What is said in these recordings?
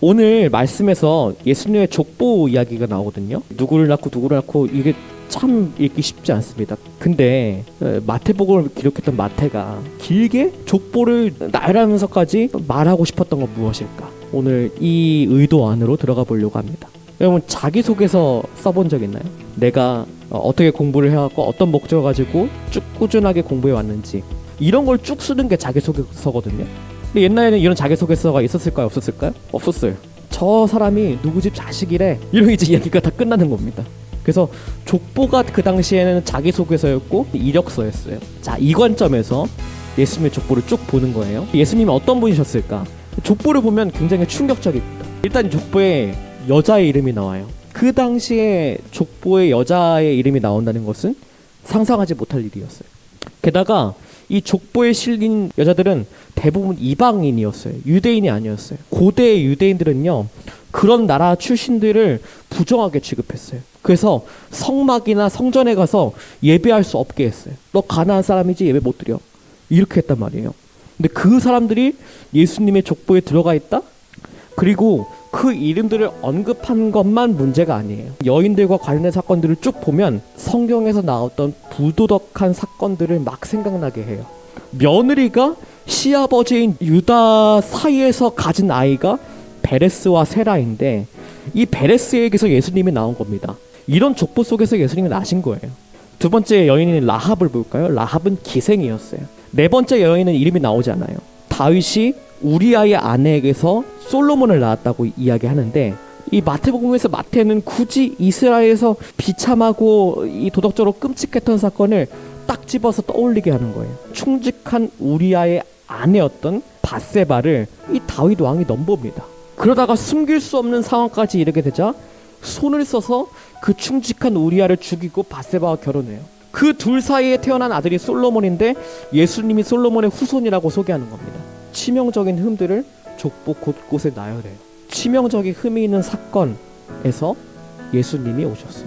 오늘 말씀에서 예수님의 족보 이야기가 나오거든요. 누구를 낳고 이게 참 읽기 쉽지 않습니다. 근데 마태복음을 기록했던 마태가 길게 족보를 나열하면서까지 말하고 싶었던 건 무엇일까? 오늘 이 의도 안으로 들어가 보려고 합니다. 여러분 자기소개서 써본 적 있나요? 내가 어떻게 공부를 해왔고 어떤 목적을 가지고 쭉 꾸준하게 공부해 왔는지 이런 걸 쭉 쓰는 게 자기소개서거든요. 근데 옛날에는 이런 자기소개서가 있었을까요? 없었을까요? 없었어요. 저 사람이 누구 집 자식이래 이런 이제 이야기가 다 끝나는 겁니다. 그래서 족보가 그 당시에는 자기소개서였고 이력서였어요. 자, 이 관점에서 예수님의 족보를 쭉 보는 거예요. 예수님이 어떤 분이셨을까? 족보를 보면 굉장히 충격적입니다. 일단 족보에 여자의 이름이 나와요. 그 당시에 족보에 여자의 이름이 나온다는 것은 상상하지 못할 일이었어요. 게다가 이 족보에 실린 여자들은 대부분 이방인이었어요. 유대인이 아니었어요. 고대의 유대인들은요, 그런 나라 출신들을 부정하게 취급했어요. 그래서 성막이나 성전에 가서 예배할 수 없게 했어요. 너 가나안 사람이지 예배 못 드려. 이렇게 했단 말이에요. 근데 그 사람들이 예수님의 족보에 들어가 있다? 그리고 그 이름들을 언급한 것만 문제가 아니에요. 여인들과 관련된 사건들을 쭉 보면 성경에서 나왔던 부도덕한 사건들을 막 생각나게 해요. 며느리가 시아버지인 유다 사이에서 가진 아이가 베레스와 세라인데 이 베레스에게서 예수님이 나온 겁니다. 이런 족보 속에서 예수님이 나신 거예요. 두 번째 여인인 라합을 볼까요? 라합은 기생이었어요. 네 번째 여인은 이름이 나오지 않아요. 다윗이 우리아의 아내에게서 솔로몬을 낳았다고 이야기하는데 이 마태복음에서 마태는 굳이 이스라엘에서 비참하고 이 도덕적으로 끔찍했던 사건을 딱 집어서 떠올리게 하는 거예요. 충직한 우리아의 아내였던 밧세바를 이 다윗 왕이 넘봅니다. 그러다가 숨길 수 없는 상황까지 이르게 되자 손을 써서 그 충직한 우리아를 죽이고 밧세바와 결혼해요. 그 둘 사이에 태어난 아들이 솔로몬인데 예수님이 솔로몬의 후손이라고 소개하는 겁니다. 치명적인 흠들을 족보 곳곳에 나열해요. 치명적인 흠이 있는 사건에서 예수님이 오셨어요.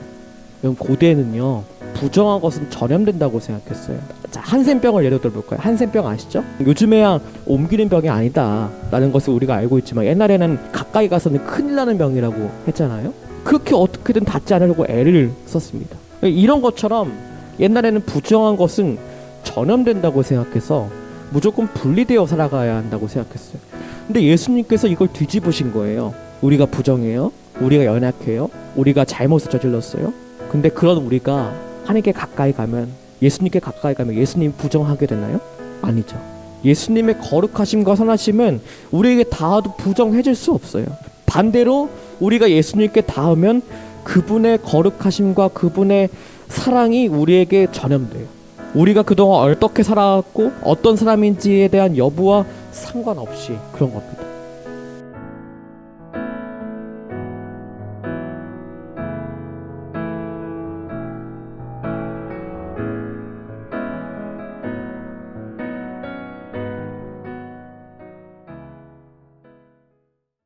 여러분 고대에는요 부정한 것은 전염된다고 생각했어요. 자, 한센병을 예로 들어볼까요? 한센병 아시죠? 요즘에야 옮기는 병이 아니다 라는 것을 우리가 알고 있지만 옛날에는 가까이 가서는 큰일 나는 병이라고 했잖아요. 그렇게 어떻게든 닿지 않으려고 애를 썼습니다. 이런 것처럼 옛날에는 부정한 것은 전염된다고 생각해서 무조건 분리되어 살아가야 한다고 생각했어요. 근데 예수님께서 이걸 뒤집으신 거예요. 우리가 부정해요. 우리가 연약해요. 우리가 잘못을 저질렀어요. 근데 그런 우리가 하나님께 가까이 가면 예수님께 가까이 가면 예수님 부정하게 되나요? 아니죠. 예수님의 거룩하심과 선하심은 우리에게 닿아도 부정해질 수 없어요. 반대로 우리가 예수님께 닿으면 그분의 거룩하심과 그분의 사랑이 우리에게 전염돼요. 우리가 그동안 어떻게 살아왔고 어떤 사람인지에 대한 여부와 상관없이 그런 겁니다.